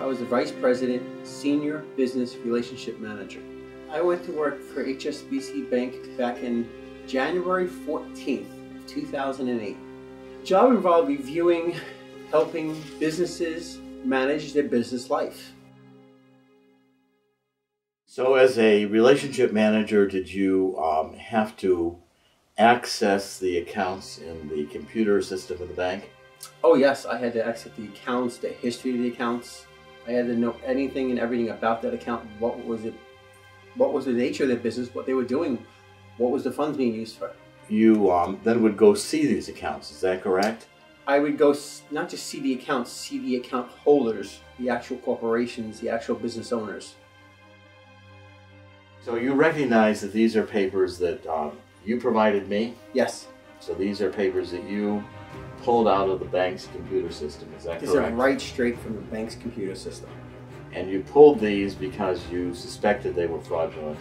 was the Vice President, Senior Business Relationship Manager. I went to work for HSBC Bank back in January 14th, 2008. The job involved reviewing, helping businesses manage their business life. So as a relationship manager, did you have to access the accounts in the computer system of the bank? Oh yes, I had to access the accounts, the history of the accounts. I had to know anything and everything about that account. What was it? What was the nature of their business? What they were doing? What was the funds being used for? You then would go see these accounts, is that correct? I would go not just see the accounts, see the account holders, the actual corporations, the actual business owners. So you recognize that these are papers that you provided me? Yes. So these are papers that you pulled out of the bank's computer system, is that correct? These are right straight from the bank's computer system. And you pulled these because you suspected they were fraudulent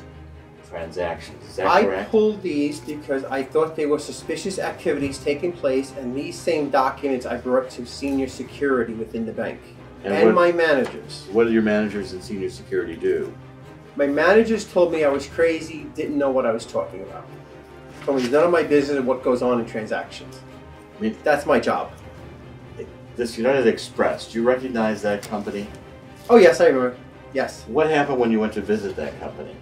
transactions, is that correct? I pulled these because I thought they were suspicious activities taking place, and these same documents I brought to senior security within the bank and my managers. What did your managers and senior security do? My managers told me I was crazy, didn't know what I was talking about. Told me it's none of my business what goes on in transactions. I mean, that's my job. This United Express, do you recognize that company? Oh yes, I remember. Yes. What happened when you went to visit that company?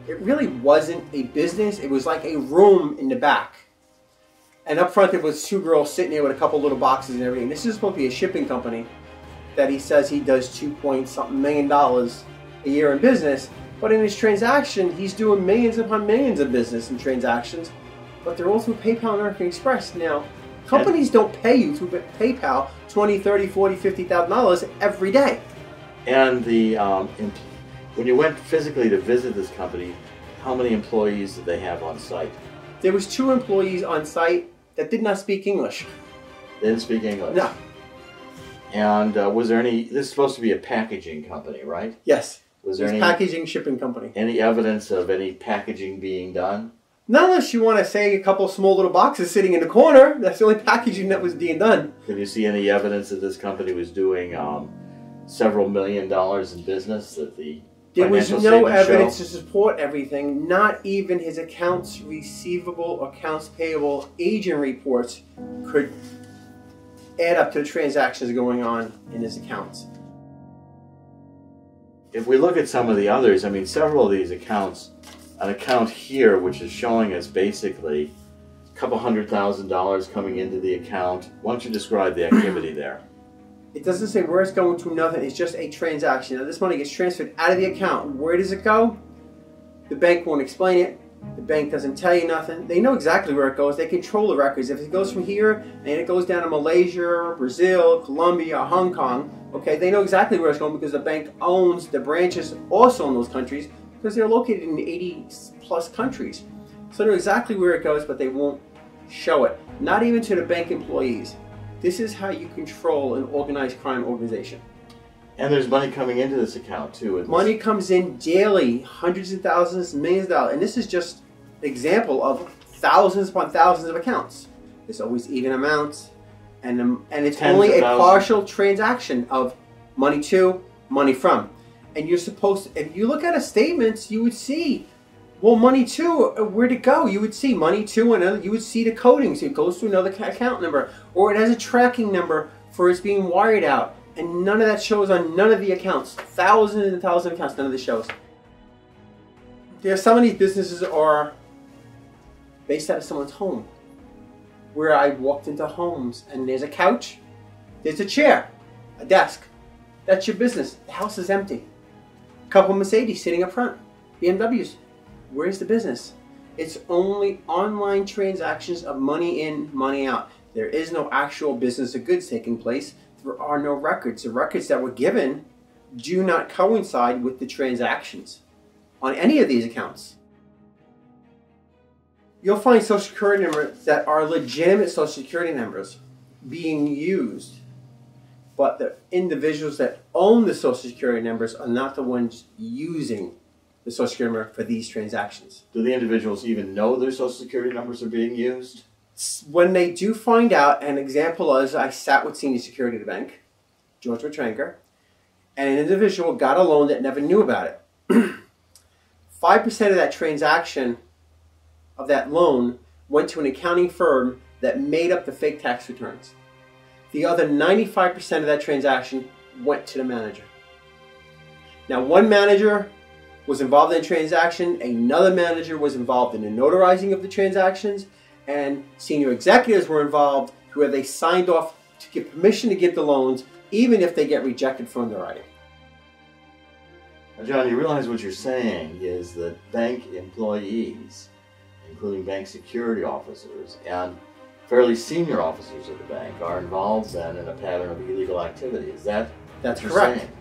It really wasn't a business. It was like a room in the back. And up front there was two girls sitting there with a couple little boxes and everything. This is supposed to be a shipping company that he says he does $2.something million a year in business. But in his transaction, he's doing millions upon millions of business and transactions. But they're all through PayPal and American Express. Now, companies don't pay you through PayPal $20, $30, $40, $50,000 every day. And the when you went physically to visit this company, how many employees did they have on site? There was 2 employees on site that did not speak English. They didn't speak English? No. And was there any, this is supposed to be a packaging company, right? Yes. Was there any packaging shipping company? Any evidence of any packaging being done? Not unless you want to say a couple small little boxes sitting in the corner. That's the only packaging that was being done. Can you see any evidence that this company was doing several $1 million in business that the There was no evidence to support everything. Not even his accounts receivable, accounts payable, agent reports could add up to the transactions going on in his accounts. If we look at some of the others, I mean, several of these accounts, an account here which is showing us basically a couple $100,000 coming into the account. Why don't you describe the activity there? It doesn't say where it's going to, nothing. It's just a transaction. Now, this money gets transferred out of the account. Where does it go? The bank won't explain it. The bank doesn't tell you nothing. They know exactly where it goes. They control the records. If it goes from here and it goes down to Malaysia, Brazil, Colombia, Hong Kong, okay, they know exactly where it's going because the bank owns the branches also in those countries because they're located in 80+ countries. So they know exactly where it goes, but they won't show it. Not even to the bank employees. This is how you control an organized crime organization. And there's money coming into this account too. Money comes in daily, hundreds of thousands, millions of dollars. And this is just an example of thousands upon thousands of accounts. There's always even amounts. And it's only a partial transaction of money to, money from. And you're supposed to, if you look at a statement, you would see, well, money to, where'd it go? You would see money to another, you would see the coding. So it goes to another account number. Or it has a tracking number for it's being wired out. And none of that shows on none of the accounts. Thousands and thousands of accounts, none of this shows. Some of these businesses are based out of someone's home. Where I walked into homes and there's a couch, there's a chair, a desk. That's your business. The house is empty. A couple Mercedes sitting up front, BMWs. Where's the business? It's only online transactions of money in, money out. There is no actual business of goods taking place. There are no records. The records that were given do not coincide with the transactions on any of these accounts. You'll find Social Security numbers that are legitimate Social Security numbers being used, but the individuals that own the Social Security numbers are not the ones using the Social Security number for these transactions. Do the individuals even know their Social Security numbers are being used? When they do find out, an example is I sat with senior security at the bank, George Matranker, and an individual got a loan that never knew about it. 5% of that transaction, of that loan, went to an accounting firm that made up the fake tax returns. The other 95% of that transaction went to the manager. Now, one manager was involved in the transaction, another manager was involved in the notarizing of the transactions, and senior executives were involved where they signed off to give permission to give the loans even if they get rejected for underwriting. Now, John, you realize what you're saying is that bank employees, including bank security officers and fairly senior officers of the bank, are involved then in a pattern of illegal activity. Is that That's what you're correct. saying?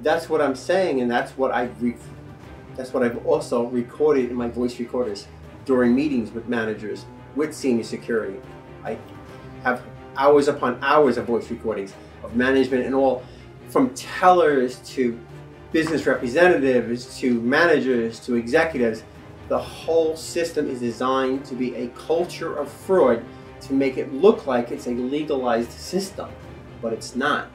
That's what I'm saying, and that's what I've also recorded in my voice recorders during meetings with managers, with senior security. I have hours upon hours of voice recordings of management and all, from tellers to business representatives to managers to executives. The whole system is designed to be a culture of fraud to make it look like it's a legalized system, but it's not.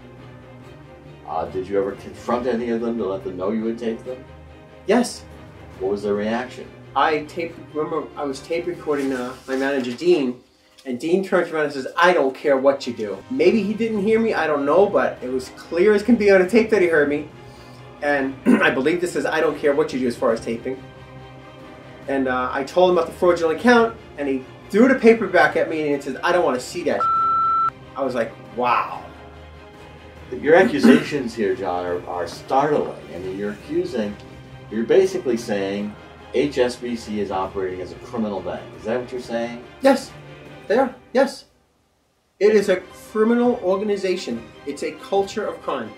Did you ever confront any of them to let them know you would take them? Yes. What was their reaction? Remember, I was tape recording my manager, Dean, and Dean turns around and says, "I don't care what you do." Maybe he didn't hear me, I don't know, but it was clear as can be on a tape that he heard me. And I believe this says, "I don't care what you do," as far as taping. And I told him about the fraudulent account, and he threw the paper back at me and it says, "I don't want to see that." I was like, wow. Your accusations here, John, are startling. I mean, you're basically saying HSBC is operating as a criminal bank. Is that what you're saying? Yes, they are. Yes. It is a criminal organization. It's a culture of crime.